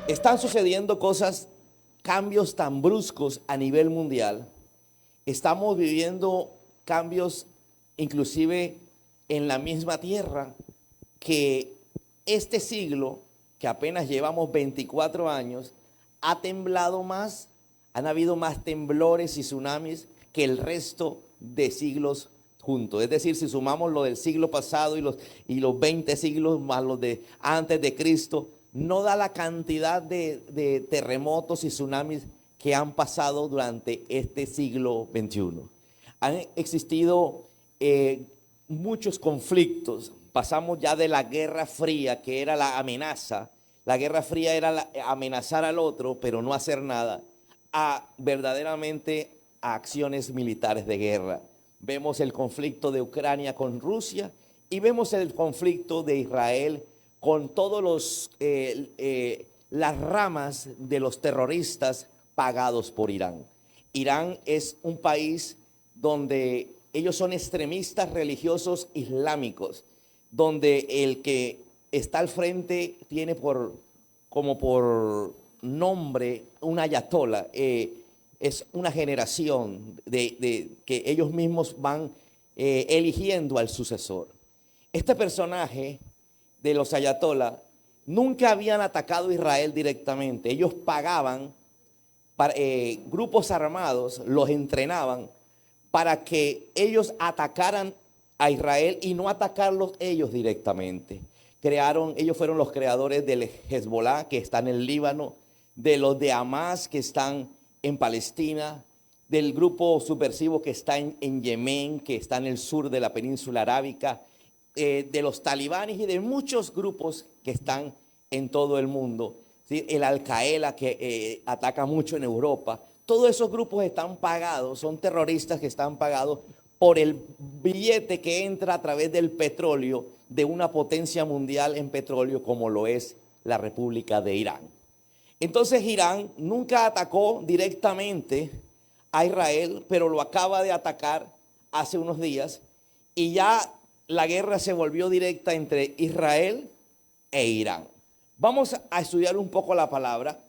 Están sucediendo cosas, cambios tan bruscos a nivel mundial. Estamos viviendo cambios inclusive en la misma tierra, que este siglo, que apenas llevamos 24 años, ha temblado más, han habido más temblores y tsunamis que el resto de siglos juntos. Es decir, si sumamos lo del siglo pasado y los 20 siglos más los de antes de Cristo, no da la cantidad de terremotos y tsunamis que han pasado durante este siglo XXI. Han existido muchos conflictos. Pasamos ya de la Guerra Fría, que era la amenaza. La Guerra Fría era amenazar al otro, pero no hacer nada, a verdaderamente a acciones militares de guerra. Vemos el conflicto de Ucrania con Rusia y vemos el conflicto de Israel con todos las ramas de los terroristas pagados por Irán. Irán es un país donde ellos son extremistas religiosos islámicos, donde el que está al frente tiene como por nombre un ayatolá. Es una generación que ellos mismos van eligiendo al sucesor. Este personaje de los ayatolá nunca habían atacado a Israel directamente. Ellos pagaban para grupos armados, los entrenaban para que ellos atacaran a Israel y no atacarlos ellos directamente. Ellos fueron los creadores del Hezbollah, que está en el Líbano, de los de Hamas, que están en Palestina, del grupo subversivo que está en Yemen, que está en el sur de la península arábica, de los talibanes y de muchos grupos que están en todo el mundo, ¿sí? El Al-Qaeda, que ataca mucho en Europa. Todos esos grupos están pagados, son terroristas que están pagados por el billete que entra a través del petróleo de una potencia mundial en petróleo como lo es la República de Irán. Entonces Irán nunca atacó directamente a Israel, pero lo acaba de atacar hace unos días y ya la guerra se volvió directa entre Israel e Irán. Vamos a estudiar un poco la palabra,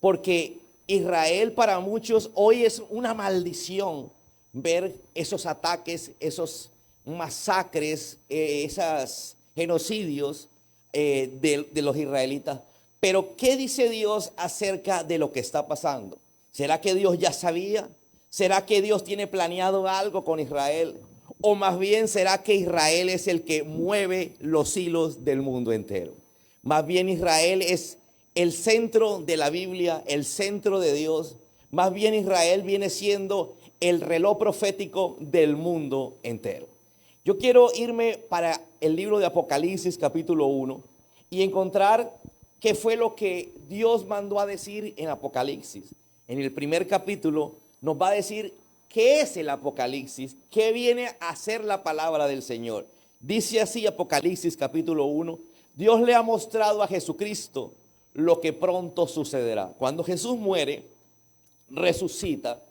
porque Israel para muchos hoy es una maldición ver esos ataques, esos masacres, esos genocidios de los israelitas. Pero ¿qué dice Dios acerca de lo que está pasando? ¿Será que Dios ya sabía? ¿Será que Dios tiene planeado algo con Israel? ¿O más bien será que Israel es el que mueve los hilos del mundo entero? Más bien Israel es el centro de la Biblia, el centro de Dios. Más bien Israel viene siendo el reloj profético del mundo entero. Yo quiero irme para el libro de Apocalipsis capítulo 1 y encontrar qué fue lo que Dios mandó a decir en Apocalipsis. En el primer capítulo nos va a decir qué es el Apocalipsis, qué viene a ser la palabra del Señor. Dice así Apocalipsis capítulo 1, Dios le ha mostrado a Jesucristo lo que pronto sucederá. Cuando Jesús muere, resucita,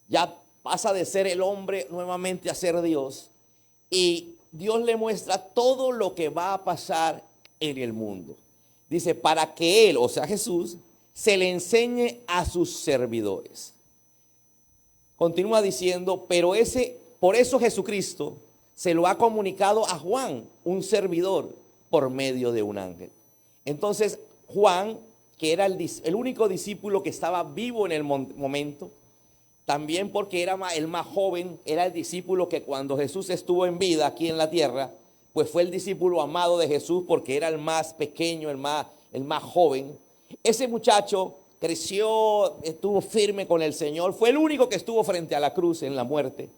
ya pasa de ser el hombre nuevamente a ser Dios, y Dios le muestra todo lo que va a pasar en el mundo. Dice, para que Él, o sea Jesús, se le enseñe a sus servidores. Continúa diciendo, por eso Jesucristo se lo ha comunicado a Juan, un servidor, por medio de un ángel. Entonces, Juan, que era el único discípulo que estaba vivo en el momento, también porque era el más joven, era el discípulo que cuando Jesús estuvo en vida aquí en la tierra, pues fue el discípulo amado de Jesús porque era el más pequeño, el más joven. Ese muchacho creció, estuvo firme con el Señor, fue el único que estuvo frente a la cruz en la muerte.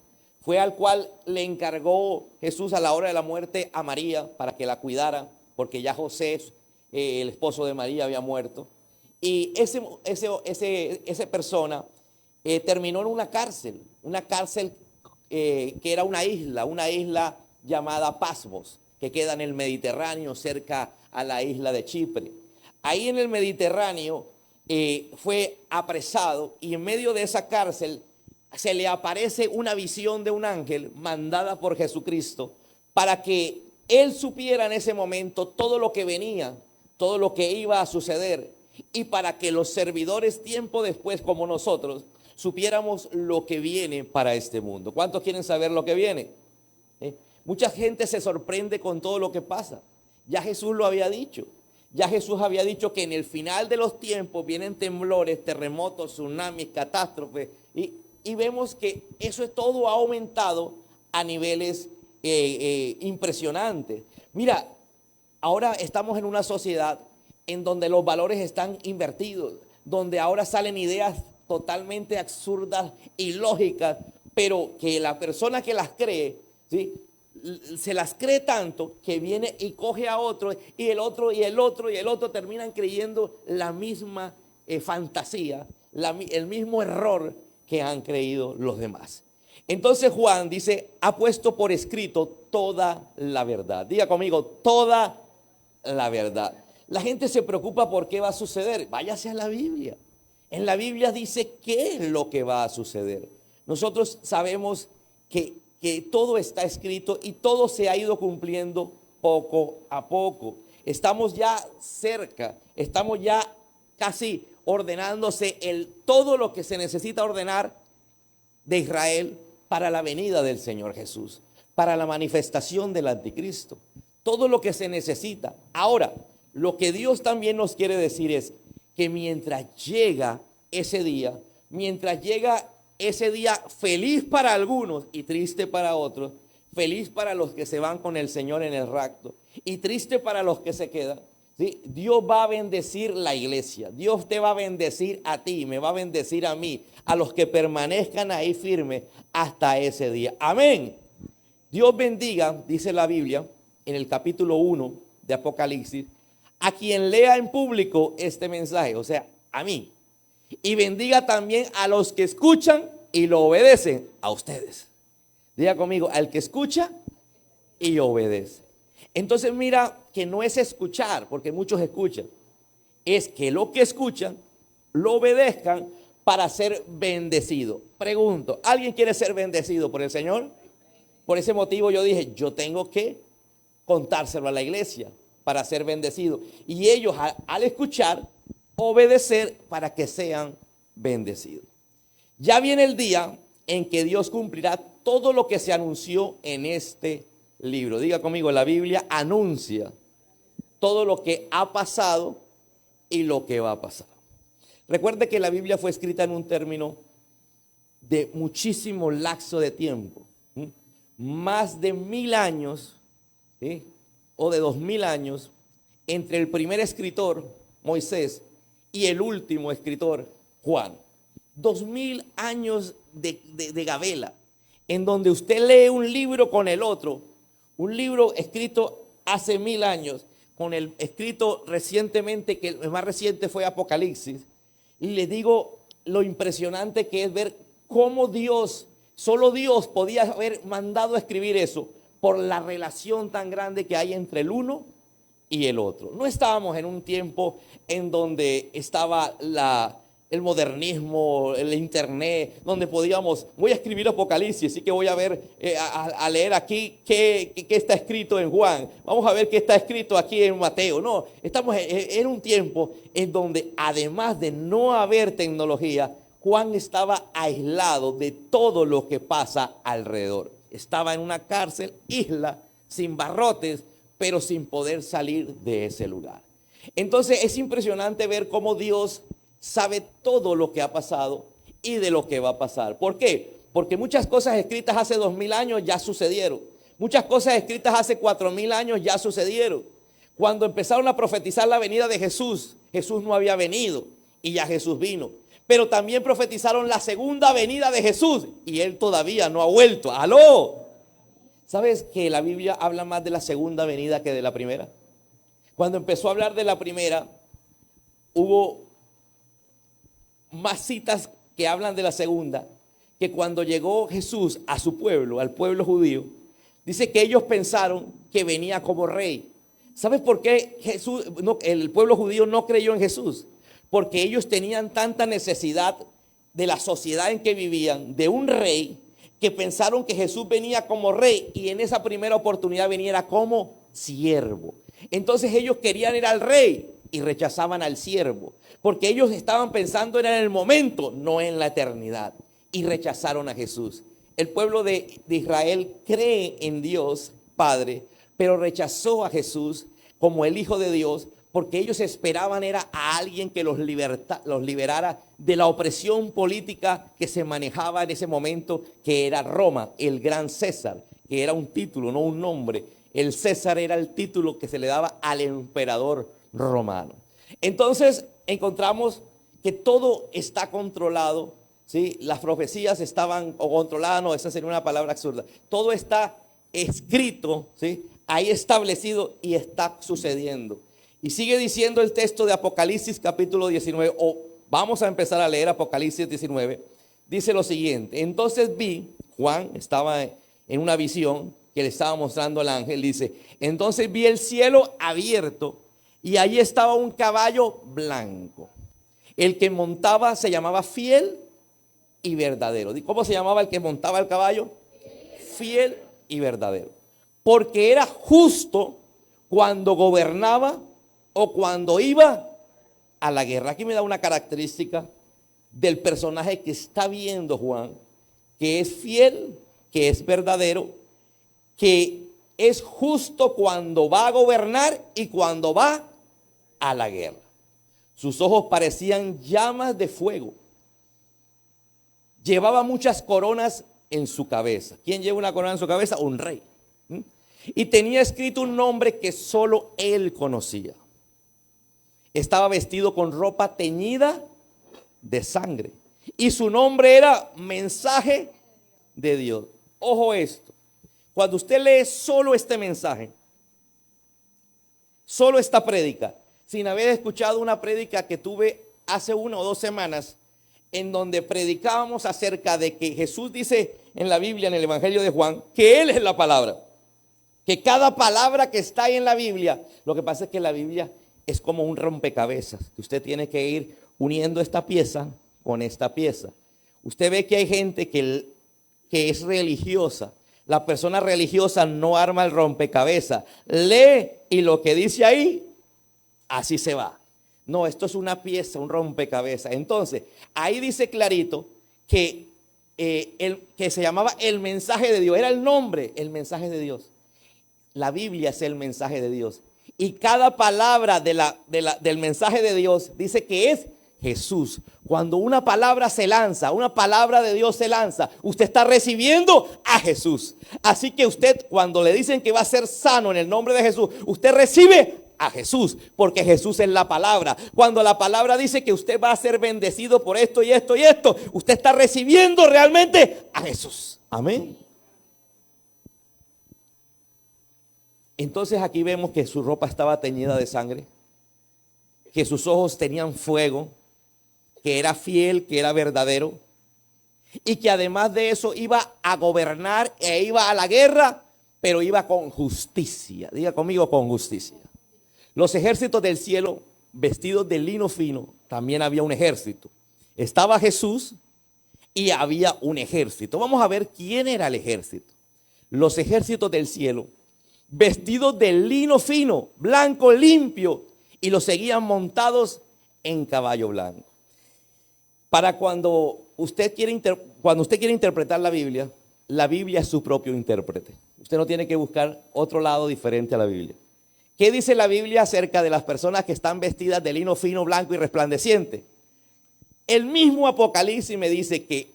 Fue al cual le encargó Jesús a la hora de la muerte a María para que la cuidara, porque ya José, el esposo de María, había muerto. Y esa persona terminó en una cárcel que era una isla llamada Pasmos, que queda en el Mediterráneo, cerca a la isla de Chipre. Ahí en el Mediterráneo fue apresado, y en medio de esa cárcel se le aparece una visión de un ángel mandada por Jesucristo para que él supiera en ese momento todo lo que venía, todo lo que iba a suceder. y para que los servidores tiempo después, como nosotros, supiéramos lo que viene para este mundo. ¿Cuántos quieren saber lo que viene? Mucha gente se sorprende con todo lo que pasa. Ya Jesús lo había dicho. Ya Jesús había dicho que en el final de los tiempos vienen temblores, terremotos, tsunamis, catástrofes. Y vemos que eso todo ha aumentado a niveles impresionantes. Mira, ahora estamos en una sociedad en donde los valores están invertidos, donde ahora salen ideas totalmente absurdas, ilógicas, pero que la persona que las cree, ¿sí?, se las cree tanto que viene y coge a otro y el otro y el otro y el otro terminan creyendo la misma fantasía, el mismo error que han creído los demás. Entonces Juan dice, ha puesto por escrito toda la verdad. Diga conmigo, toda la verdad. La gente se preocupa por qué va a suceder. Váyase a la Biblia. En la Biblia dice qué es lo que va a suceder. Nosotros sabemos que todo está escrito y todo se ha ido cumpliendo poco a poco. Estamos ya cerca, estamos ya casi ordenándose todo lo que se necesita ordenar de Israel para la venida del Señor Jesús, para la manifestación del anticristo. Todo lo que se necesita. Ahora, lo que Dios también nos quiere decir es que mientras llega ese día feliz para algunos y triste para otros, feliz para los que se van con el Señor en el rapto y triste para los que se quedan, ¿sí? Dios va a bendecir la iglesia, Dios te va a bendecir a ti, me va a bendecir a mí, a los que permanezcan ahí firmes hasta ese día. Amén. Dios bendiga, dice la Biblia en el capítulo 1 de Apocalipsis, a quien lea en público este mensaje, o sea, a mí. Y bendiga también a los que escuchan y lo obedecen a ustedes. Diga conmigo, al que escucha y obedece. Entonces mira que no es escuchar, porque muchos escuchan. Es que lo que escuchan lo obedezcan para ser bendecido. Pregunto, ¿alguien quiere ser bendecido por el Señor? Por ese motivo yo dije, yo tengo que contárselo a la iglesia para ser bendecido. Y ellos al escuchar, obedecer para que sean bendecidos. Ya viene el día en que Dios cumplirá todo lo que se anunció en este libro. Diga conmigo, la Biblia anuncia todo lo que ha pasado y lo que va a pasar. Recuerde que la Biblia fue escrita en un término de muchísimo lapso de tiempo. Más de 1000 años, ¿sí?, o de 2000 años entre el primer escritor, Moisés, y el último escritor, Juan. 2000 años de gabela, en donde usted lee un libro con el otro, un libro escrito hace 1000 años, con el escrito recientemente, que el más reciente fue Apocalipsis, y le digo lo impresionante que es ver cómo solo Dios podía haber mandado a escribir eso, por la relación tan grande que hay entre el uno y el otro. No estábamos en un tiempo en donde estaba el modernismo, el internet, donde voy a escribir Apocalipsis, así que voy a ver, a leer aquí qué está escrito en Juan. Vamos a ver qué está escrito aquí en Mateo. No, estamos en un tiempo en donde además de no haber tecnología, Juan estaba aislado de todo lo que pasa alrededor. Estaba en una cárcel, isla, sin barrotes, pero sin poder salir de ese lugar. Entonces es impresionante ver cómo Dios sabe todo lo que ha pasado y de lo que va a pasar. ¿Por qué? Porque muchas cosas escritas hace 2000 años ya sucedieron. Muchas cosas escritas hace 4000 años ya sucedieron. Cuando empezaron a profetizar la venida de Jesús, Jesús no había venido y ya Jesús vino. Pero también profetizaron la segunda venida de Jesús y Él todavía no ha vuelto. ¡Aló! ¿Sabes que la Biblia habla más de la segunda venida que de la primera? Cuando empezó a hablar de la primera, hubo más citas que hablan de la segunda, que cuando llegó Jesús a su pueblo, al pueblo judío, dice que ellos pensaron que venía como rey. ¿Sabes por qué el pueblo judío no creyó en Jesús? Porque ellos tenían tanta necesidad de la sociedad en que vivían, de un rey, que pensaron que Jesús venía como rey y en esa primera oportunidad viniera como siervo. Entonces ellos querían ir al rey, y rechazaban al siervo, porque ellos estaban pensando en el momento, no en la eternidad, y rechazaron a Jesús. El pueblo de Israel cree en Dios Padre, pero rechazó a Jesús como el Hijo de Dios, porque ellos esperaban era a alguien que los liberara de la opresión política que se manejaba en ese momento, que era Roma, el gran César, que era un título, no un nombre. El César era el título que se le daba al emperador romano. Entonces encontramos que todo está controlado, ¿sí? Las profecías estaban o controladas, no, esa sería una palabra absurda. Todo está escrito, ¿sí? Ahí establecido y está sucediendo. Y sigue diciendo el texto de Apocalipsis capítulo 19, o vamos a empezar a leer Apocalipsis 19, dice lo siguiente: entonces vi, Juan estaba en una visión que le estaba mostrando al ángel, dice, entonces vi el cielo abierto y allí estaba un caballo blanco. El que montaba se llamaba Fiel y Verdadero. ¿Cómo se llamaba el que montaba el caballo? Fiel y Verdadero. Porque era justo cuando gobernaba o cuando iba a la guerra. Aquí me da una característica del personaje que está viendo Juan, que es fiel, que es verdadero, que es justo cuando va a gobernar y cuando va a la guerra. Sus ojos parecían llamas de fuego. Llevaba muchas coronas en su cabeza. ¿Quién lleva una corona en su cabeza? Un rey. Y tenía escrito un nombre que solo él conocía. Estaba vestido con ropa teñida de sangre. Y su nombre era Mensaje de Dios. Ojo esto. Cuando usted lee solo este mensaje, solo esta prédica, sin haber escuchado una prédica que tuve hace 1 o 2 semanas, en donde predicábamos acerca de que Jesús dice en la Biblia, en el Evangelio de Juan, que Él es la palabra. Que cada palabra que está ahí en la Biblia, lo que pasa es que la Biblia es como un rompecabezas, que usted tiene que ir uniendo esta pieza con esta pieza. Usted ve que hay gente que es religiosa. La persona religiosa no arma el rompecabezas, lee y lo que dice ahí, así se va. No, esto es una pieza, un rompecabezas. Entonces, ahí dice clarito que, que se llamaba el mensaje de Dios, era el nombre, el mensaje de Dios. La Biblia es el mensaje de Dios. Y cada palabra del mensaje de Dios dice que es Jesús. Cuando una palabra se lanza, una palabra de Dios se lanza, usted está recibiendo a Jesús. Así que usted, cuando le dicen que va a ser sano en el nombre de Jesús, usted recibe a Jesús, porque Jesús es la palabra. Cuando la palabra dice que usted va a ser bendecido por esto y esto y esto, usted está recibiendo realmente a Jesús. Amén. Entonces aquí vemos que su ropa estaba teñida de sangre, que sus ojos tenían fuego, que era fiel, que era verdadero, y que además de eso iba a gobernar e iba a la guerra, pero iba con justicia. Diga conmigo, con justicia. Los ejércitos del cielo, vestidos de lino fino, también había un ejército. Estaba Jesús y había un ejército. Vamos a ver quién era el ejército. Los ejércitos del cielo, vestidos de lino fino, blanco, limpio, y los seguían montados en caballo blanco. Para cuando usted quiere interpretar la Biblia es su propio intérprete. Usted no tiene que buscar otro lado diferente a la Biblia. ¿Qué dice la Biblia acerca de las personas que están vestidas de lino fino, blanco y resplandeciente? El mismo Apocalipsis me dice que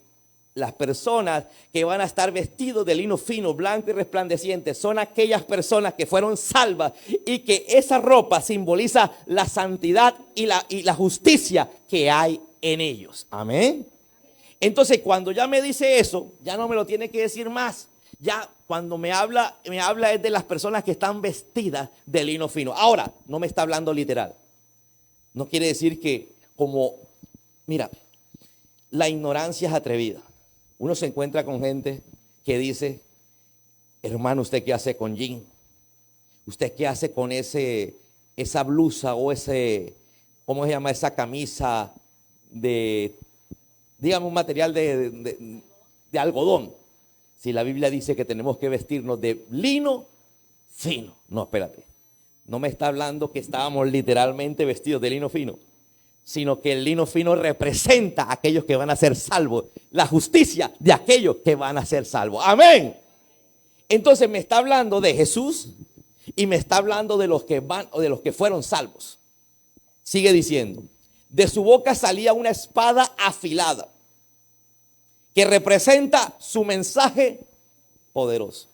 las personas que van a estar vestidos de lino fino, blanco y resplandeciente son aquellas personas que fueron salvas y que esa ropa simboliza la santidad y la justicia que hay en ellos. Amén. Entonces, cuando ya me dice eso, ya no me lo tiene que decir más. Ya cuando me habla es de las personas que están vestidas de lino fino. Ahora, no me está hablando literal. No quiere decir que mira, la ignorancia es atrevida. Uno se encuentra con gente que dice, hermano, ¿usted qué hace con jean? ¿Usted qué hace con esa blusa o ¿cómo se llama? Esa camisa dígame, un material de algodón. Si la Biblia dice que tenemos que vestirnos de lino fino. No, espérate. No me está hablando que estábamos literalmente vestidos de lino fino, sino que el lino fino representa a aquellos que van a ser salvos, la justicia de aquellos que van a ser salvos. Amén. Entonces me está hablando de Jesús y me está hablando de los que van o de los que fueron salvos. Sigue diciendo, de su boca salía una espada afilada que representa su mensaje poderoso.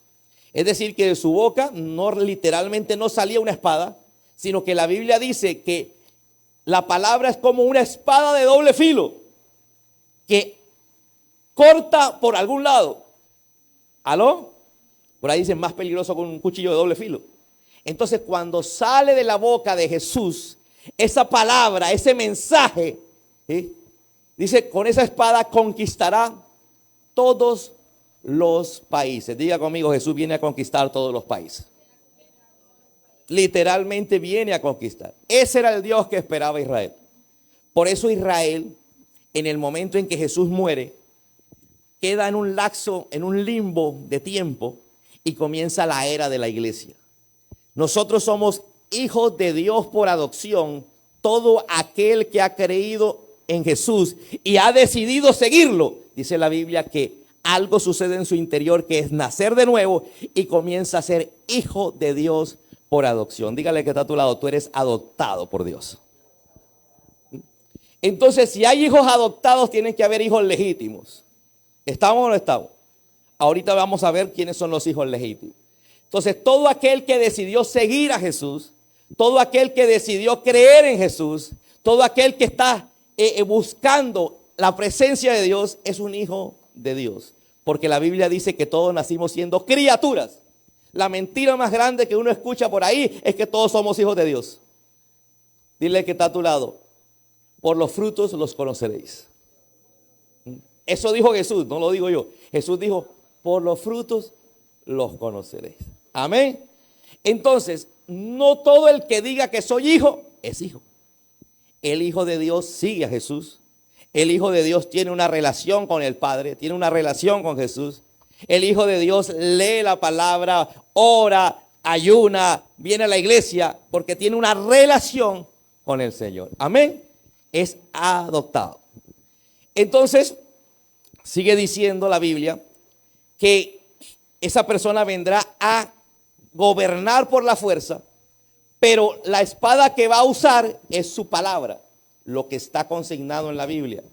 Es decir, que de su boca no literalmente no salía una espada, sino que la Biblia dice que la palabra es como una espada de doble filo que corta por algún lado. ¿Aló? Por ahí dicen más peligroso con un cuchillo de doble filo. Entonces, cuando sale de la boca de Jesús esa palabra, ese mensaje, ¿sí? Dice, con esa espada conquistará todos los países. Diga conmigo, Jesús viene a conquistar todos los países. Literalmente viene a conquistar. Ese era el Dios que esperaba Israel. Por eso Israel, en el momento en que Jesús muere, queda en un lapso, en un limbo de tiempo y comienza la era de la iglesia. Nosotros somos hijos de Dios por adopción. Todo aquel que ha creído en Jesús y ha decidido seguirlo, dice la Biblia que algo sucede en su interior que es nacer de nuevo y comienza a ser hijo de Dios por adopción. Dígale que está a tu lado, tú eres adoptado por Dios. Entonces, si hay hijos adoptados, tienen que haber hijos legítimos. ¿Estamos o no estamos? Ahorita vamos a ver quiénes son los hijos legítimos. Entonces, todo aquel que decidió seguir a Jesús, todo aquel que decidió creer en Jesús, todo aquel que está buscando la presencia de Dios, es un hijo de Dios. Porque la Biblia dice que todos nacimos siendo criaturas. La mentira más grande que uno escucha por ahí es que todos somos hijos de Dios. Dile que está a tu lado. Por los frutos los conoceréis. Eso dijo Jesús, no lo digo yo. Jesús dijo, por los frutos los conoceréis. Amén. Entonces, no todo el que diga que soy hijo, es hijo. El Hijo de Dios sigue a Jesús. El Hijo de Dios tiene una relación con el Padre, tiene una relación con Jesús. El Hijo de Dios lee la palabra, ora, ayuna, viene a la iglesia porque tiene una relación con el Señor. Amén. Es adoptado. Entonces, sigue diciendo la Biblia que esa persona vendrá a gobernar por la fuerza, pero la espada que va a usar es su palabra, lo que está consignado en la Biblia.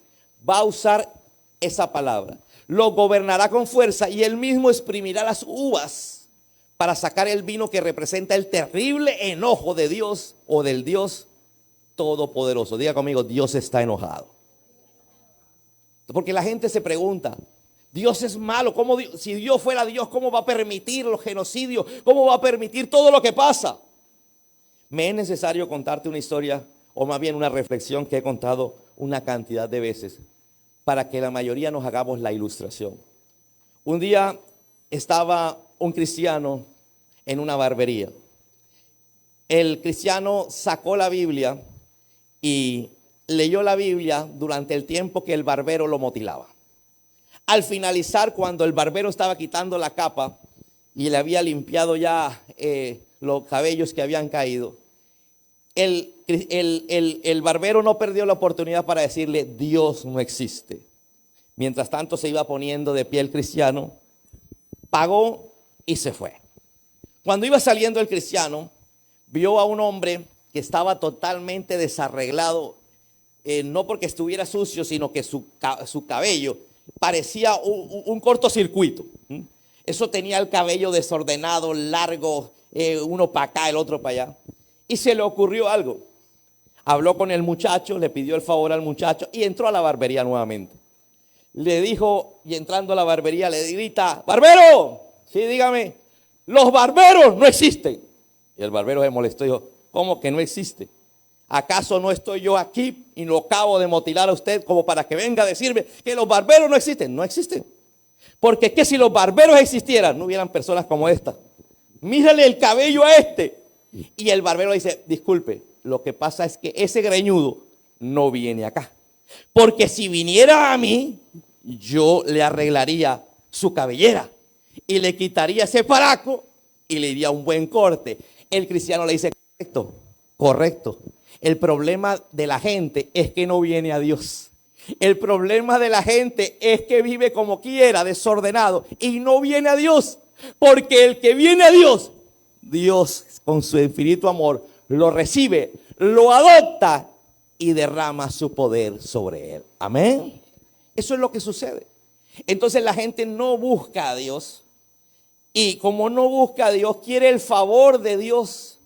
Va a usar esa palabra. Lo gobernará con fuerza y él mismo exprimirá las uvas para sacar el vino que representa el terrible enojo de Dios o del Dios Todopoderoso. Diga conmigo, Dios está enojado. Porque la gente se pregunta, Dios es malo. ¿Cómo, si Dios fuera Dios, cómo va a permitir los genocidios? ¿Cómo va a permitir todo lo que pasa? Me es necesario contarte una historia, o más bien una reflexión que he contado una cantidad de veces, para que la mayoría nos hagamos la ilustración. Un día estaba un cristiano en una barbería. El cristiano sacó la Biblia y leyó la Biblia durante el tiempo que el barbero lo motilaba. Al finalizar, cuando el barbero estaba quitando la capa y le había limpiado ya los cabellos que habían caído, el barbero no perdió la oportunidad para decirle, Dios no existe. Mientras tanto se iba poniendo de pie el cristiano, pagó y se fue. Cuando iba saliendo el cristiano, vio a un hombre que estaba totalmente desarreglado, no porque estuviera sucio, sino que su cabello parecía un cortocircuito. Eso tenía el cabello desordenado, largo, uno para acá, el otro para allá. Y se le ocurrió algo. Habló con el muchacho, le pidió el favor al muchacho y entró a la barbería nuevamente. Le dijo, y entrando a la barbería le grita, ¡barbero! Sí, dígame, los barberos no existen. Y el barbero se molestó y dijo, ¿cómo que no existe? ¿Acaso no estoy yo aquí y lo acabo de motilar a usted como para que venga a decirme que los barberos no existen? No existen. Porque que si los barberos existieran, no hubieran personas como esta. Mírale el cabello a este. Y el barbero dice, disculpe, lo que pasa es que ese greñudo no viene acá. Porque si viniera a mí, yo le arreglaría su cabellera y le quitaría ese paraco y le diría un buen corte. El cristiano le dice, Correcto, correcto. El problema de la gente es que no viene a Dios. El problema de la gente es que vive como quiera, desordenado, y no viene a Dios. Porque el que viene a Dios, Dios con su infinito amor lo recibe, lo adopta y derrama su poder sobre él. Amén. Eso es lo que sucede. Entonces la gente no busca a Dios. Y como no busca a Dios, quiere el favor de Dios.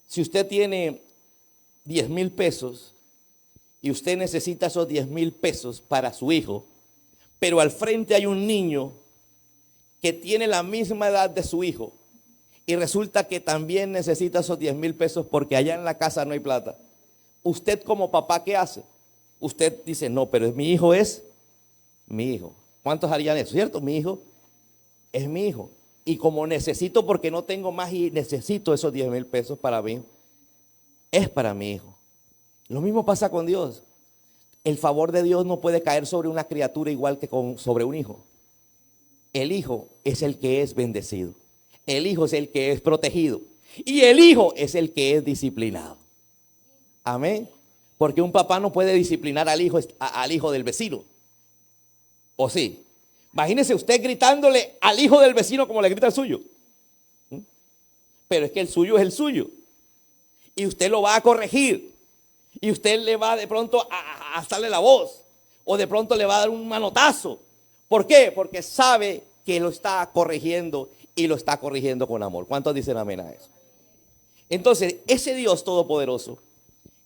Si usted tiene 10,000 pesos y usted necesita esos 10,000 pesos para su hijo, pero al frente hay un niño que tiene la misma edad de su hijo y resulta que también necesita esos 10,000 pesos porque allá en la casa no hay plata. Usted como papá, ¿qué hace? Usted dice, no, pero mi hijo es mi hijo. ¿Cuántos harían eso? ¿Cierto? Mi hijo es mi hijo. Y como necesito porque no tengo más y necesito esos 10,000 pesos para mí, es para mi hijo. Lo mismo pasa con Dios. El favor de Dios no puede caer sobre una criatura igual que sobre un hijo. El hijo es el que es bendecido. El hijo es el que es protegido. Y el hijo es el que es disciplinado. Amén. Porque un papá no puede disciplinar al hijo del vecino. ¿O sí? Imagínese usted gritándole al hijo del vecino como le grita al suyo. Pero es que el suyo es el suyo. Y usted lo va a corregir. Y usted le va de pronto a alzarle la voz. O de pronto le va a dar un manotazo. ¿Por qué? Porque sabe que lo está corrigiendo y lo está corrigiendo con amor. ¿Cuántos dicen amén a eso? Entonces, ese Dios todopoderoso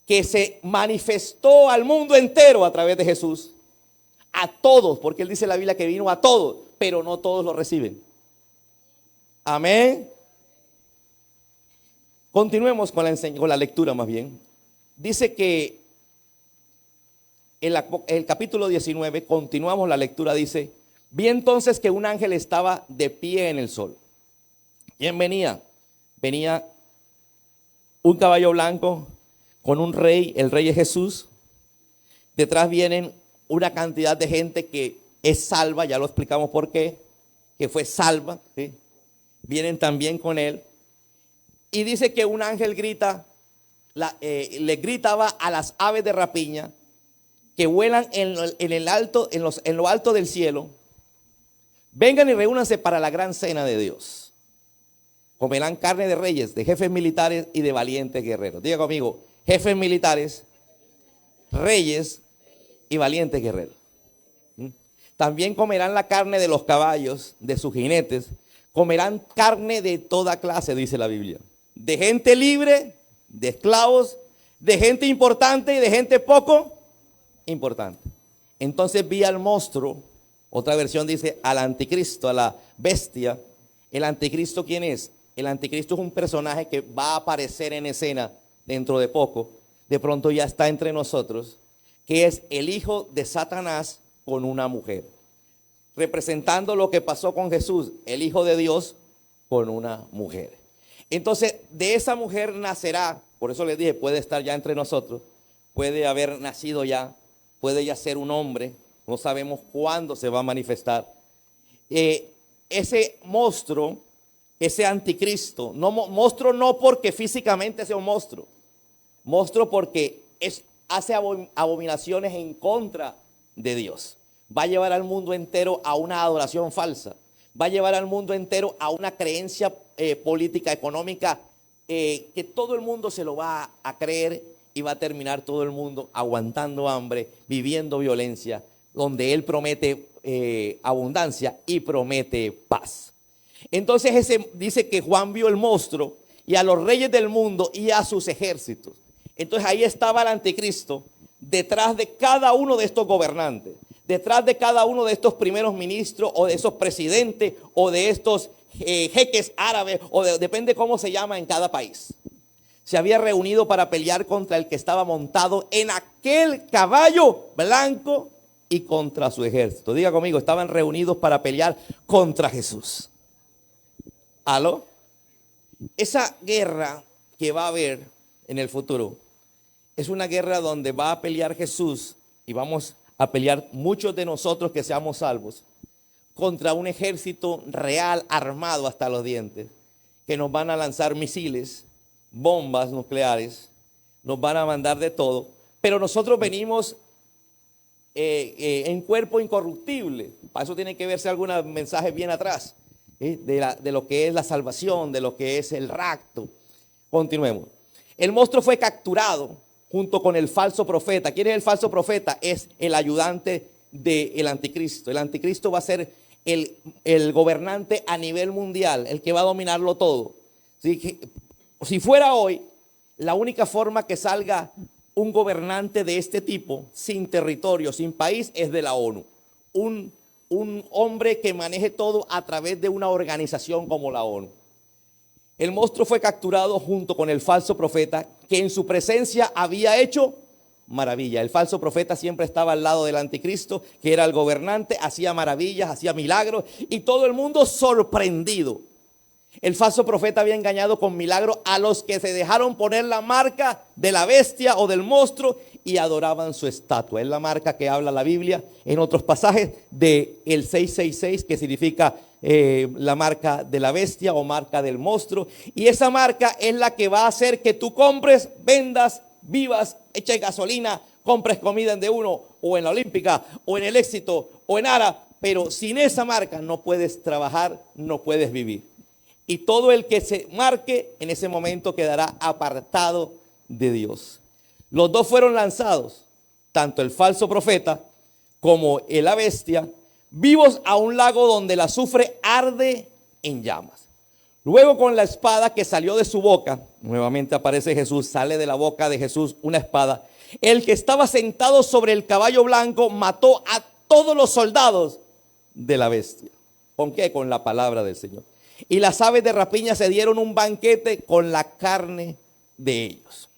que se manifestó al mundo entero a través de Jesús, a todos, porque él dice en la Biblia que vino a todos, pero no todos lo reciben. Amén. Continuemos con la lectura más bien. Dice que en el capítulo 19, continuamos la lectura, dice, vi entonces que un ángel estaba de pie en el sol. ¿Quién venía? Venía un caballo blanco con un rey, el rey es Jesús. Detrás vienen una cantidad de gente que es salva, ya lo explicamos por qué, que fue salva, ¿sí? Vienen también con él. Y dice que un ángel le gritaba a las aves de rapiña que vuelan en lo alto del cielo, vengan y reúnanse para la gran cena de Dios. Comerán carne de reyes, de jefes militares y de valientes guerreros. Diga conmigo, jefes militares, reyes y valientes guerreros. También comerán la carne de los caballos, de sus jinetes. Comerán carne de toda clase, dice la Biblia. De gente libre, de esclavos, de gente importante y de gente poco importante. Entonces vi al monstruo, otra versión dice al anticristo, a la bestia. ¿El anticristo quién es? El anticristo es un personaje que va a aparecer en escena dentro de poco. De pronto ya está entre nosotros, que es el hijo de Satanás con una mujer, representando lo que pasó con Jesús, el hijo de Dios con una mujer. Entonces de esa mujer nacerá, por eso les dije, puede estar ya entre nosotros, puede haber nacido ya, puede ya ser un hombre, no sabemos cuándo se va a manifestar. Ese monstruo, ese anticristo, monstruo no porque físicamente sea un monstruo, monstruo porque hace abominaciones en contra de Dios. Va a llevar al mundo entero a una adoración falsa. Va a llevar al mundo entero a una creencia política, económica, que todo el mundo se lo va a creer y va a terminar todo el mundo aguantando hambre, viviendo violencia, donde él promete abundancia y promete paz. Entonces dice que Juan vio el monstruo y a los reyes del mundo y a sus ejércitos. Entonces ahí estaba el anticristo detrás de cada uno de estos gobernantes, detrás de cada uno de estos primeros ministros o de esos presidentes o de estos jeques árabes o depende cómo se llama en cada país. Se había reunido para pelear contra el que estaba montado en aquel caballo blanco y contra su ejército. Diga conmigo, estaban reunidos para pelear contra Jesús. ¿Aló? Esa guerra que va a haber en el futuro es una guerra donde va a pelear Jesús y vamos a pelear muchos de nosotros que seamos salvos contra un ejército real armado hasta los dientes que nos van a lanzar misiles, bombas nucleares, nos van a mandar de todo, pero nosotros venimos en cuerpo incorruptible. Para eso tiene que verse algunos mensajes bien atrás, de lo que es la salvación, de lo que es el rapto. Continuemos. El monstruo fue capturado junto con el falso profeta. ¿Quién es el falso profeta? Es el ayudante del anticristo. El anticristo va a ser el gobernante a nivel mundial, el que va a dominarlo todo. Si fuera hoy, la única forma que salga un gobernante de este tipo, sin territorio, sin país, es de la ONU. Un hombre que maneje todo a través de una organización como la ONU. El monstruo fue capturado junto con el falso profeta, que en su presencia había hecho maravilla. El falso profeta siempre estaba al lado del anticristo, que era el gobernante, hacía maravillas, hacía milagros, y todo el mundo sorprendido. El falso profeta había engañado con milagros a los que se dejaron poner la marca de la bestia o del monstruo y adoraban su estatua. Es la marca que habla la Biblia en otros pasajes del 666, que significa la marca de la bestia o marca del monstruo. Y esa marca es la que va a hacer que tú compres, vendas, vivas, eches gasolina, compres comida en De Uno o en la Olímpica o en el Éxito o en Ara. Pero sin esa marca no puedes trabajar, no puedes vivir. Y todo el que se marque en ese momento quedará apartado de Dios. Los dos fueron lanzados, tanto el falso profeta como la bestia, vivos a un lago donde el azufre arde en llamas. Luego, con la espada que salió de su boca, nuevamente aparece Jesús, sale de la boca de Jesús una espada. El que estaba sentado sobre el caballo blanco mató a todos los soldados de la bestia. ¿Con qué? Con la palabra del Señor. Y las aves de rapiña se dieron un banquete con la carne de ellos.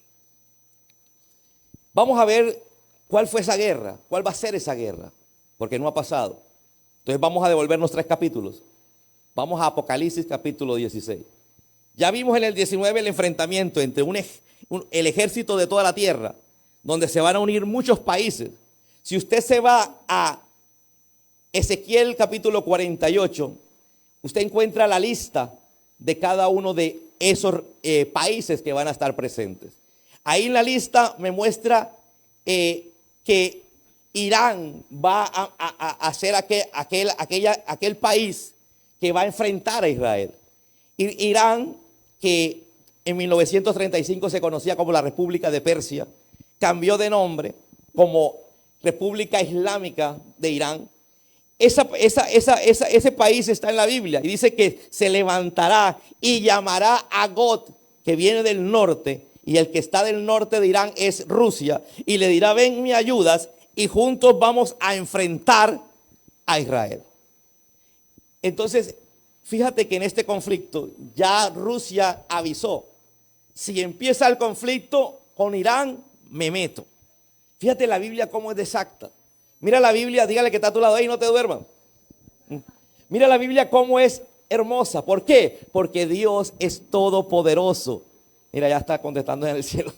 Vamos a ver cuál fue esa guerra, cuál va a ser esa guerra, porque no ha pasado. Entonces vamos a devolvernos 3 capítulos. Vamos a Apocalipsis capítulo 16. Ya vimos en el 19 el enfrentamiento entre el ejército de toda la tierra, donde se van a unir muchos países. Si usted se va a Ezequiel capítulo 48, usted encuentra la lista de cada uno de esos países que van a estar presentes. Ahí en la lista me muestra que Irán va a ser aquel país que va a enfrentar a Israel. Irán, que en 1935 se conocía como la República de Persia, cambió de nombre como República Islámica de Irán. Ese país está en la Biblia y dice que se levantará y llamará a Gog, que viene del norte, y el que está del norte de Irán es Rusia, y le dirá: ven, me ayudas, y juntos vamos a enfrentar a Israel. Entonces, fíjate que en este conflicto ya Rusia avisó: si empieza el conflicto con Irán, me meto. Fíjate la Biblia cómo es exacta. Mira la Biblia, dígale que está a tu lado ahí, no te duermas. Mira la Biblia cómo es hermosa. ¿Por qué? Porque Dios es todopoderoso. Mira, ya está contestando en el cielo.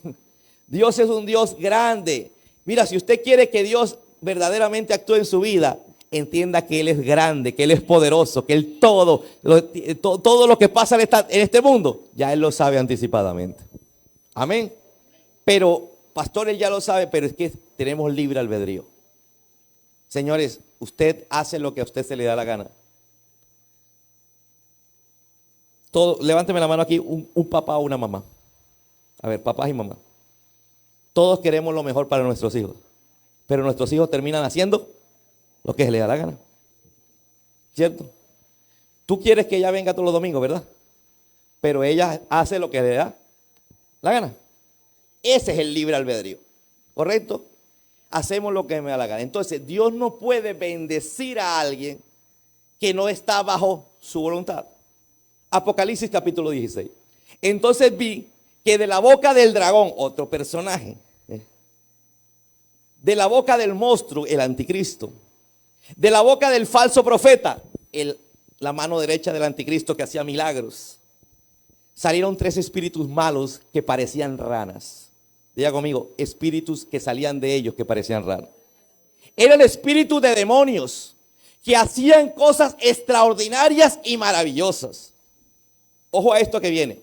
Dios es un Dios grande. Mira, si usted quiere que Dios verdaderamente actúe en su vida, entienda que Él es grande, que Él es poderoso, que Él todo lo que pasa en este mundo, ya Él lo sabe anticipadamente. Amén. Pero, pastor, Él ya lo sabe, pero es que tenemos libre albedrío. Señores, usted hace lo que a usted se le da la gana. Levánteme la mano aquí, un papá o una mamá. A ver, papás y mamás. Todos queremos lo mejor para nuestros hijos, pero nuestros hijos terminan haciendo lo que se les da la gana. ¿Cierto? Tú quieres que ella venga todos los domingos, ¿verdad? Pero ella hace lo que le da la gana. Ese es el libre albedrío. ¿Correcto? Hacemos lo que me da la gana. Entonces, Dios no puede bendecir a alguien que no está bajo su voluntad. Apocalipsis capítulo 16. Entonces vi que de la boca del dragón, otro personaje, de la boca del monstruo, el anticristo, de la boca del falso profeta, la mano derecha del anticristo que hacía milagros, salieron 3 espíritus malos que parecían ranas. Diga conmigo: espíritus que salían de ellos que parecían ranas. Era el espíritu de demonios que hacían cosas extraordinarias y maravillosas. Ojo a esto que viene.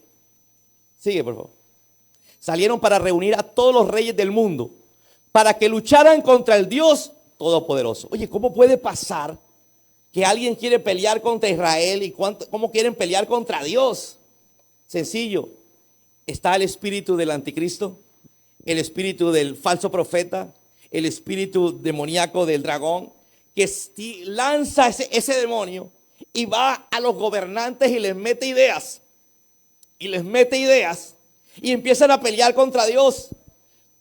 Sigue, por favor. salieron para reunir a todos los reyes del mundo, para que lucharan contra el Dios Todopoderoso. Oye, ¿cómo puede pasar que alguien quiere pelear contra Israel y cómo quieren pelear contra Dios? Sencillo, está el espíritu del anticristo, el espíritu del falso profeta, el espíritu demoníaco del dragón, que lanza ese demonio y va a los gobernantes y les mete ideas. Y les mete ideas y empiezan a pelear contra Dios.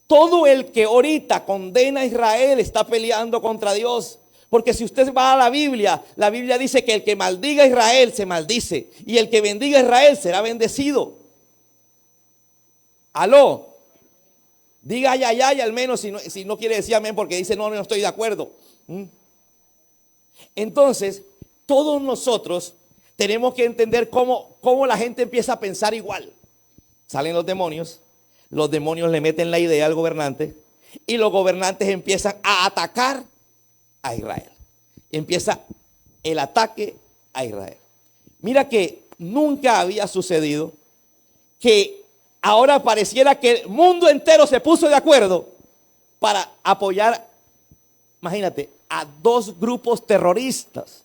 Todo el que ahorita condena a Israel está peleando contra Dios. Porque si usted va a la Biblia dice que el que maldiga a Israel se maldice. Y el que bendiga a Israel será bendecido. Aló. Diga ay, ay, ay, al menos si no quiere decir amén porque dice no estoy de acuerdo. Entonces, todos nosotros tenemos que entender cómo la gente empieza a pensar igual. Salen los demonios le meten la idea al gobernante y los gobernantes empiezan a atacar a Israel. Empieza el ataque a Israel. Mira que nunca había sucedido que ahora pareciera que el mundo entero se puso de acuerdo para apoyar, imagínate, a dos grupos terroristas.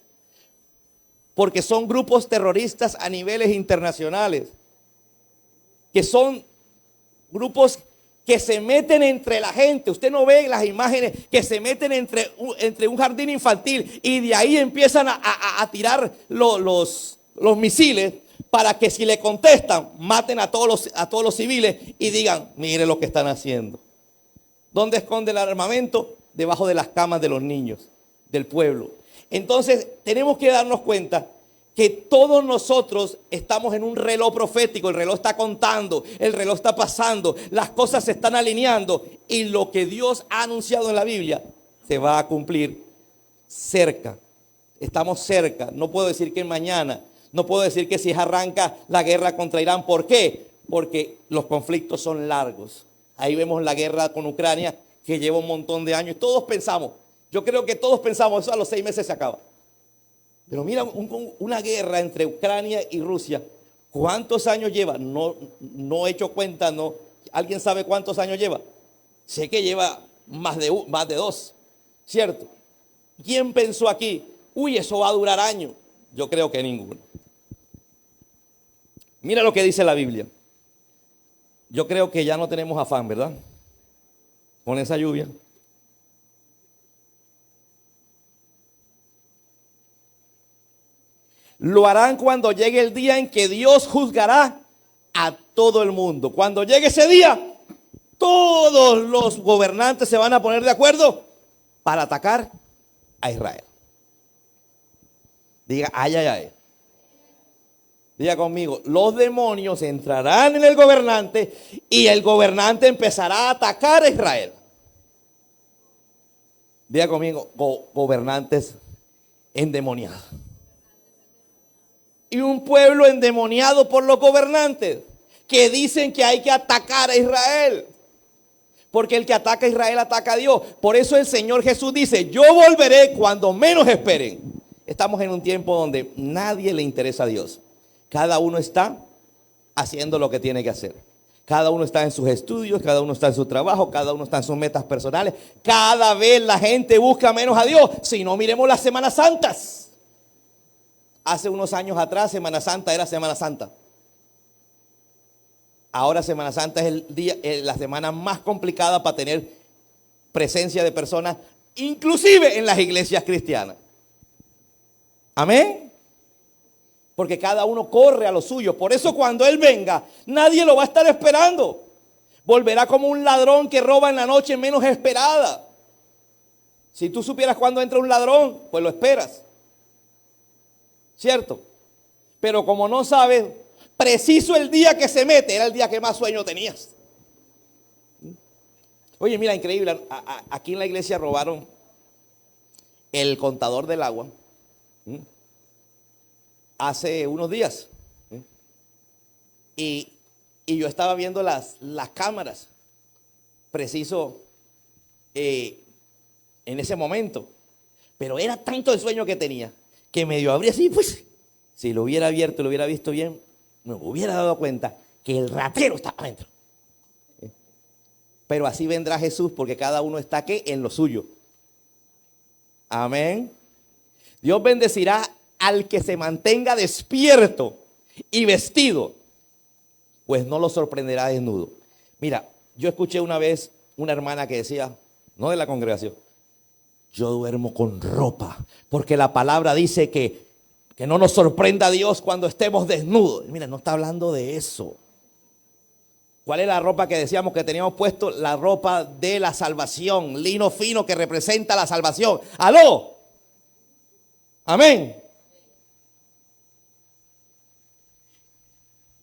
Porque son grupos terroristas a niveles internacionales. Que son grupos que se meten entre la gente. Usted no ve las imágenes que se meten entre un jardín infantil y de ahí empiezan a tirar los misiles para que si le contestan maten a todos los civiles y digan, mire lo que están haciendo. ¿Dónde esconde el armamento? Debajo de las camas de los niños del pueblo. Entonces tenemos que darnos cuenta que todos nosotros estamos en un reloj profético. El reloj está contando, el reloj está pasando, las cosas se están alineando y lo que Dios ha anunciado en la Biblia se va a cumplir cerca. Estamos cerca. No puedo decir que mañana, no puedo decir que si arranca la guerra contra Irán. ¿Por qué? Porque los conflictos son largos. Ahí vemos la guerra con Ucrania que lleva un montón de años. Todos pensamos, yo creo que todos pensamos, eso a los 6 meses se acaba. Pero mira, una guerra entre Ucrania y Rusia, ¿cuántos años lleva? No he hecho cuenta, no. ¿Alguien sabe cuántos años lleva? Sé que lleva más de 2, ¿cierto? ¿Quién pensó aquí? Uy, eso va a durar años. Yo creo que ninguno. Mira lo que dice la Biblia. Yo creo que ya no tenemos afán, ¿verdad? Con esa lluvia. Lo harán cuando llegue el día en que Dios juzgará a todo el mundo. Cuando llegue ese día, todos los gobernantes se van a poner de acuerdo para atacar a Israel. Diga, ay, ay, ay. Diga conmigo, los demonios entrarán en el gobernante y el gobernante empezará a atacar a Israel. Diga conmigo, gobernantes endemoniados. Y un pueblo endemoniado por los gobernantes que dicen que hay que atacar a Israel. Porque el que ataca a Israel ataca a Dios. Por eso el Señor Jesús dice, yo volveré cuando menos esperen. Estamos en un tiempo donde nadie le interesa a Dios. Cada uno está haciendo lo que tiene que hacer. Cada uno está en sus estudios, cada uno está en su trabajo, cada uno está en sus metas personales. Cada vez la gente busca menos a Dios. Si no, miremos las Semanas Santas. Hace unos años atrás, Semana Santa era Semana Santa. Ahora Semana Santa es la semana más complicada para tener presencia de personas, inclusive en las iglesias cristianas. Amén. Porque cada uno corre a lo suyo. Por eso cuando Él venga, nadie lo va a estar esperando. Volverá como un ladrón que roba en la noche menos esperada. Si tú supieras cuándo entra un ladrón, pues lo esperas. ¿Cierto? Pero como no sabes, preciso el día que se mete, era el día que más sueño tenías. Oye, mira, increíble. Aquí en la iglesia robaron el contador del agua. Hace unos días. Y yo estaba viendo las cámaras. Preciso en ese momento. Pero era tanto el sueño que tenía que medio abrí así, pues, si lo hubiera abierto, lo hubiera visto bien, me hubiera dado cuenta que el ratero estaba adentro. Pero así vendrá Jesús, porque cada uno está ¿qué? En lo suyo. Amén. Dios bendecirá al que se mantenga despierto y vestido, pues no lo sorprenderá desnudo. Mira, yo escuché una vez una hermana que decía, no de la congregación, yo duermo con ropa, porque la palabra dice que no nos sorprenda a Dios cuando estemos desnudos. Mira, no está hablando de eso. ¿Cuál es la ropa que decíamos que teníamos puesto? La ropa de la salvación, lino fino que representa la salvación. ¡Aló! Amén.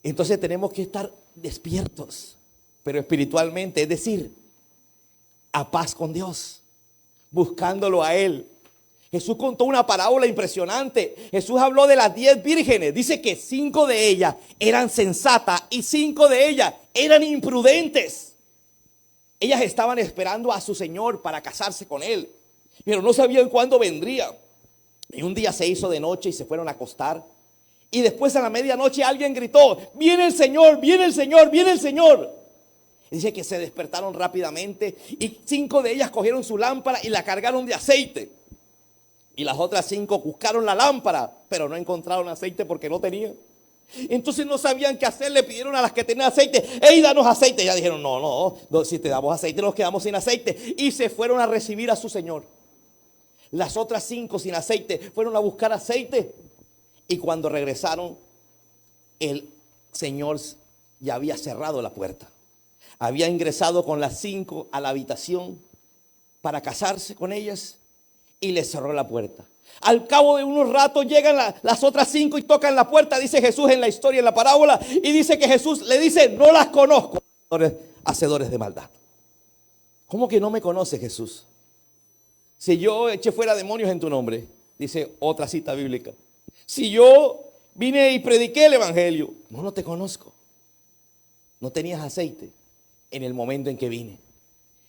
Entonces tenemos que estar despiertos, pero espiritualmente, es decir, a paz con Dios, buscándolo a Él. Jesús contó una parábola impresionante. Jesús habló de las 10 vírgenes. Dice que 5 de ellas eran sensatas y 5 de ellas eran imprudentes. Ellas estaban esperando a su Señor para casarse con Él, pero no sabían cuándo vendría. Y un día se hizo de noche y se fueron a acostar. Y después a la medianoche alguien gritó, viene el Señor, viene el Señor, viene el Señor. Dice que se despertaron rápidamente y 5 de ellas cogieron su lámpara y la cargaron de aceite. Y las otras 5 buscaron la lámpara, pero no encontraron aceite porque no tenían. Entonces no sabían qué hacer, le pidieron a las que tenían aceite, ¡ey, danos aceite! Y ya dijeron, no, si te damos aceite nos quedamos sin aceite. Y se fueron a recibir a su Señor. Las otras 5 sin aceite fueron a buscar aceite. Y cuando regresaron, el Señor ya había cerrado la puerta. Había ingresado con las 5 a la habitación para casarse con ellas y les cerró la puerta. Al cabo de unos ratos llegan las otras 5 y tocan la puerta, dice Jesús en la historia, en la parábola, y dice que Jesús le dice, no las conozco, hacedores de maldad. ¿Cómo que no me conoce Jesús? Si yo eché fuera demonios en tu nombre, dice otra cita bíblica. Si yo vine y prediqué el evangelio, no te conozco. No tenías aceite en el momento en que vine.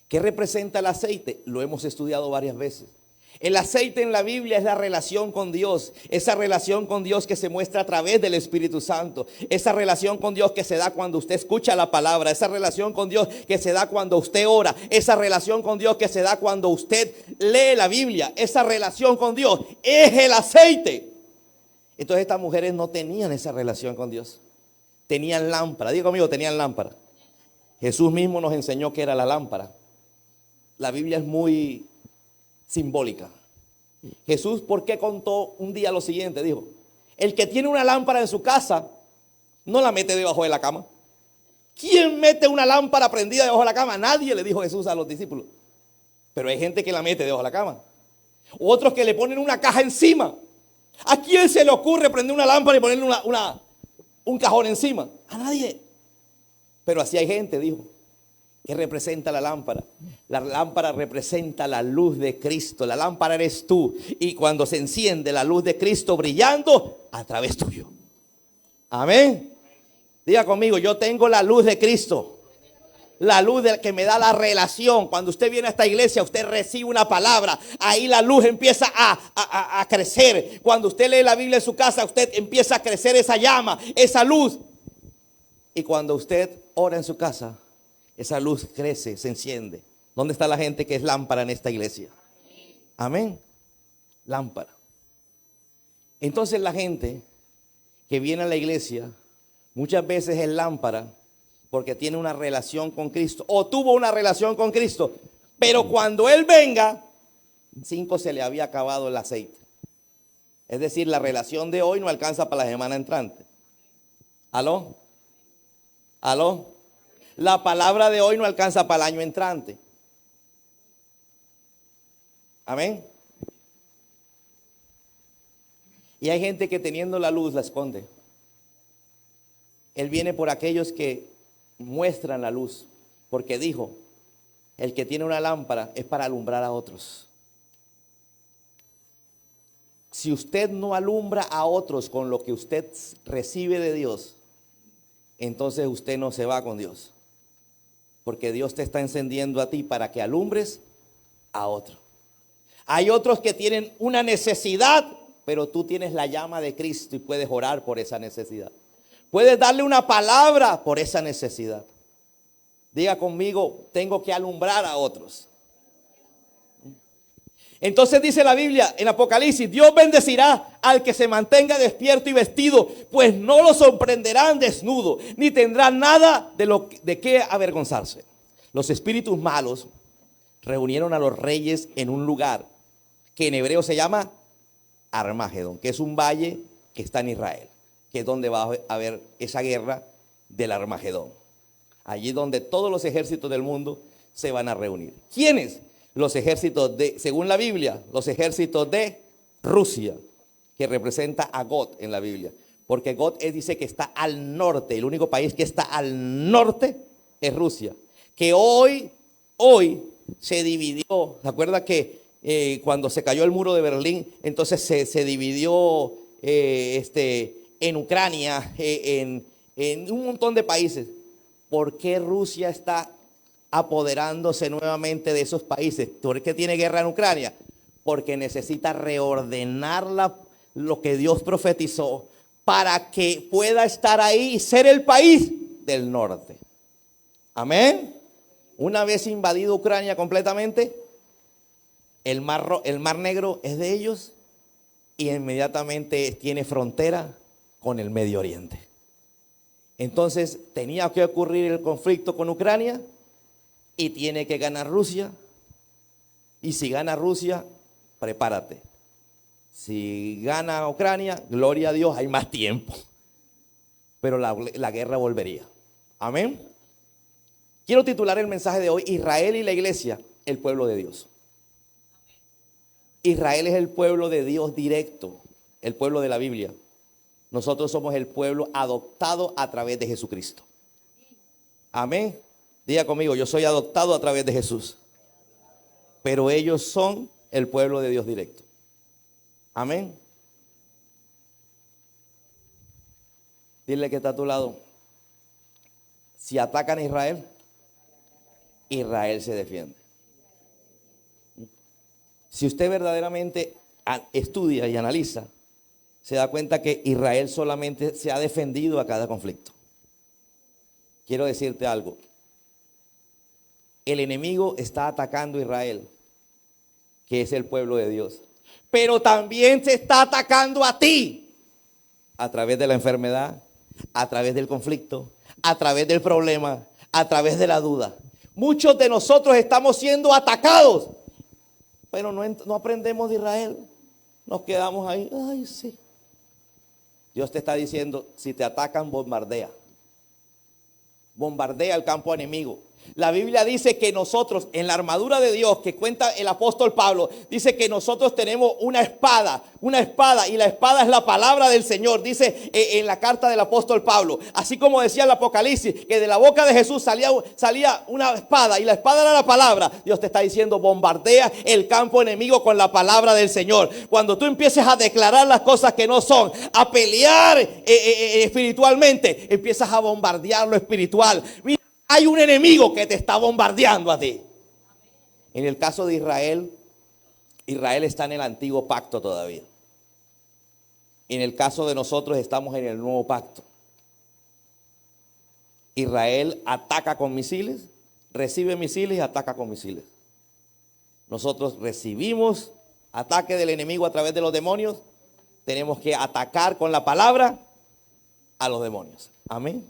¿Qué representa el aceite? Lo hemos estudiado varias veces. El aceite en la Biblia es la relación con Dios, esa relación con Dios que se muestra a través del Espíritu Santo, esa relación con Dios que se da cuando usted escucha la palabra, esa relación con Dios que se da cuando usted ora, esa relación con Dios que se da cuando usted lee la Biblia, esa relación con Dios es el aceite. Entonces estas mujeres no tenían esa relación con Dios, tenían lámpara, diga conmigo, tenían lámpara. Jesús mismo nos enseñó que era la lámpara. La Biblia es muy simbólica. Jesús, ¿por qué contó un día lo siguiente? Dijo, el que tiene una lámpara en su casa, no la mete debajo de la cama. ¿Quién mete una lámpara prendida debajo de la cama? Nadie, le dijo Jesús a los discípulos. Pero hay gente que la mete debajo de la cama. Otros que le ponen una caja encima. ¿A quién se le ocurre prender una lámpara y ponerle un cajón encima? A nadie. Pero así hay gente, dijo. ¿Qué representa la lámpara? La lámpara representa la luz de Cristo. La lámpara eres tú. Y cuando se enciende la luz de Cristo brillando a través tuyo. Amén. Diga conmigo, yo tengo la luz de Cristo. La luz que me da la relación. Cuando usted viene a esta iglesia, usted recibe una palabra. Ahí la luz empieza a crecer. Cuando usted lee la Biblia en su casa, usted empieza a crecer esa llama, esa luz. Y cuando usted ora en su casa, esa luz crece, se enciende. ¿Dónde está la gente que es lámpara en esta iglesia? Amén. Lámpara. Entonces la gente que viene a la iglesia muchas veces es lámpara porque tiene una relación con Cristo o tuvo una relación con Cristo. Pero cuando Él venga, 5 se le había acabado el aceite. Es decir, la relación de hoy no alcanza para la semana entrante. ¿Aló? ¿Aló? La palabra de hoy no alcanza para el año entrante. Amén. Y hay gente que teniendo la luz la esconde. Él viene por aquellos que muestran la luz, porque dijo, el que tiene una lámpara es para alumbrar a otros. Si usted no alumbra a otros con lo que usted recibe de Dios, entonces usted no se va con Dios. Porque Dios te está encendiendo a ti para que alumbres a otro. Hay otros que tienen una necesidad, pero tú tienes la llama de Cristo y puedes orar por esa necesidad. Puedes darle una palabra por esa necesidad. Diga conmigo, tengo que alumbrar a otros. Entonces dice la Biblia en Apocalipsis, Dios bendecirá al que se mantenga despierto y vestido, pues no lo sorprenderán desnudo, ni tendrán nada de qué avergonzarse. Los espíritus malos reunieron a los reyes en un lugar que en hebreo se llama Armagedón, que es un valle que está en Israel, que es donde va a haber esa guerra del Armagedón. Allí donde todos los ejércitos del mundo se van a reunir. ¿Quiénes? Los ejércitos según la Biblia, los ejércitos de Rusia, que representa a Gog en la Biblia. Porque Gog dice que está al norte, el único país que está al norte es Rusia. Que hoy se dividió, ¿se acuerda que cuando se cayó el muro de Berlín, entonces se dividió en Ucrania, en un montón de países? ¿Por qué Rusia está apoderándose nuevamente de esos países? ¿Por qué tiene guerra en Ucrania? Porque necesita reordenar lo que Dios profetizó para que pueda estar ahí y ser el país del norte. Amén. Una vez invadido Ucrania completamente, el mar Negro es de ellos y inmediatamente tiene frontera con el Medio Oriente. Entonces tenía que ocurrir el conflicto con Ucrania y tiene que ganar Rusia. Y si gana Rusia, prepárate. Si gana Ucrania, gloria a Dios, hay más tiempo. Pero la guerra volvería. Amén. Quiero titular el mensaje de hoy: Israel y la iglesia, el pueblo de Dios. Israel es el pueblo de Dios directo, el pueblo de la Biblia. Nosotros somos el pueblo adoptado a través de Jesucristo. Amén. Diga conmigo, yo soy adoptado a través de Jesús. Pero ellos son el pueblo de Dios directo. Amén. Dile que está a tu lado: si atacan a Israel, Israel se defiende. Si usted verdaderamente estudia y analiza, se da cuenta que Israel solamente se ha defendido a cada conflicto. Quiero decirte algo. El enemigo está atacando a Israel, que es el pueblo de Dios. Pero también se está atacando a ti, a través de la enfermedad, a través del conflicto, a través del problema, a través de la duda. Muchos de nosotros estamos siendo atacados, pero no aprendemos de Israel. Nos quedamos ahí. Ay, sí. Dios te está diciendo, si te atacan, bombardea. Bombardea el campo enemigo. La Biblia dice que nosotros, en la armadura de Dios, que cuenta el apóstol Pablo, dice que nosotros tenemos una espada, y la espada es la palabra del Señor, dice en la carta del apóstol Pablo. Así como decía el Apocalipsis, que de la boca de Jesús salía una espada, y la espada era la palabra. Dios te está diciendo, bombardea el campo enemigo con la palabra del Señor. Cuando tú empieces a declarar las cosas que no son, a pelear espiritualmente, empiezas a bombardear lo espiritual. Mira, hay un enemigo que te está bombardeando a ti. En el caso de Israel, Israel está en el antiguo pacto todavía. En el caso de nosotros estamos en el nuevo pacto. Israel ataca con misiles, recibe misiles y ataca con misiles. Nosotros recibimos ataque del enemigo a través de los demonios. Tenemos que atacar con la palabra a los demonios. Amén.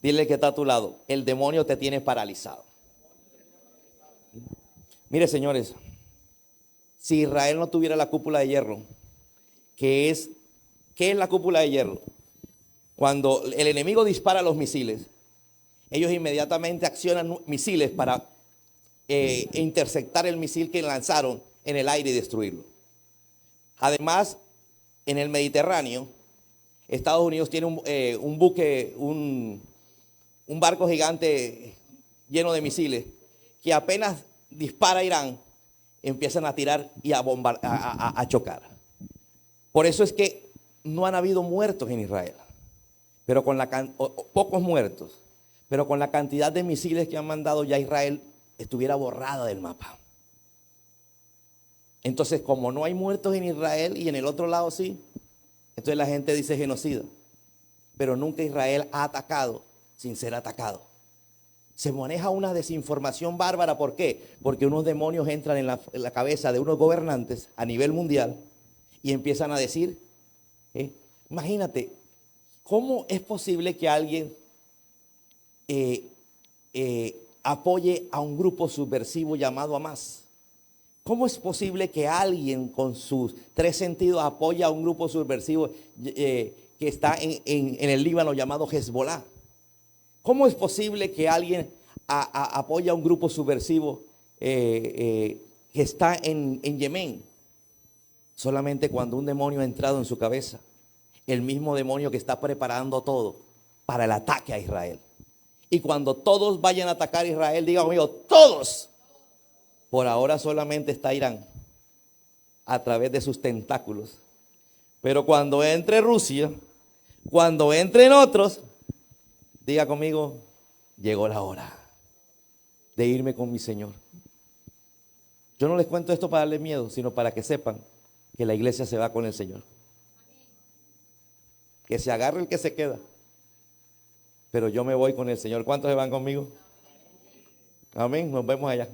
Dile que está a tu lado: el demonio te tiene paralizado. Mire, señores, si Israel no tuviera la cúpula de hierro, ¿qué es la cúpula de hierro? Cuando el enemigo dispara los misiles, ellos inmediatamente accionan misiles para interceptar el misil que lanzaron en el aire y destruirlo. Además, en el Mediterráneo, Estados Unidos tiene un buque, un barco gigante lleno de misiles, que apenas dispara Irán, empiezan a tirar y a chocar. Por eso es que no han habido muertos en Israel, pero pocos muertos, pero con la cantidad de misiles que han mandado, ya Israel estuviera borrada del mapa. Entonces, como no hay muertos en Israel y en el otro lado sí, entonces la gente dice genocida. Pero nunca Israel ha atacado sin ser atacado. Se maneja una desinformación bárbara. ¿Por qué? Porque unos demonios entran en la cabeza de unos gobernantes a nivel mundial y empiezan a decir, imagínate, ¿cómo es posible que alguien apoye a un grupo subversivo llamado Hamas? ¿Cómo es posible que alguien con sus tres sentidos apoye a un grupo subversivo que está en el Líbano llamado Hezbollah? ¿Cómo es posible que alguien apoye a un grupo subversivo que está en Yemen? Solamente cuando un demonio ha entrado en su cabeza, el mismo demonio que está preparando todo para el ataque a Israel. Y cuando todos vayan a atacar a Israel, diga conmigo, todos. Por ahora solamente está Irán a través de sus tentáculos. Pero cuando entre Rusia, cuando entren otros, diga conmigo, llegó la hora de irme con mi Señor. Yo no les cuento esto para darles miedo, sino para que sepan que la iglesia se va con el Señor. Que se agarre el que se queda. Pero yo me voy con el Señor. ¿Cuántos se van conmigo? Amén. Nos vemos allá.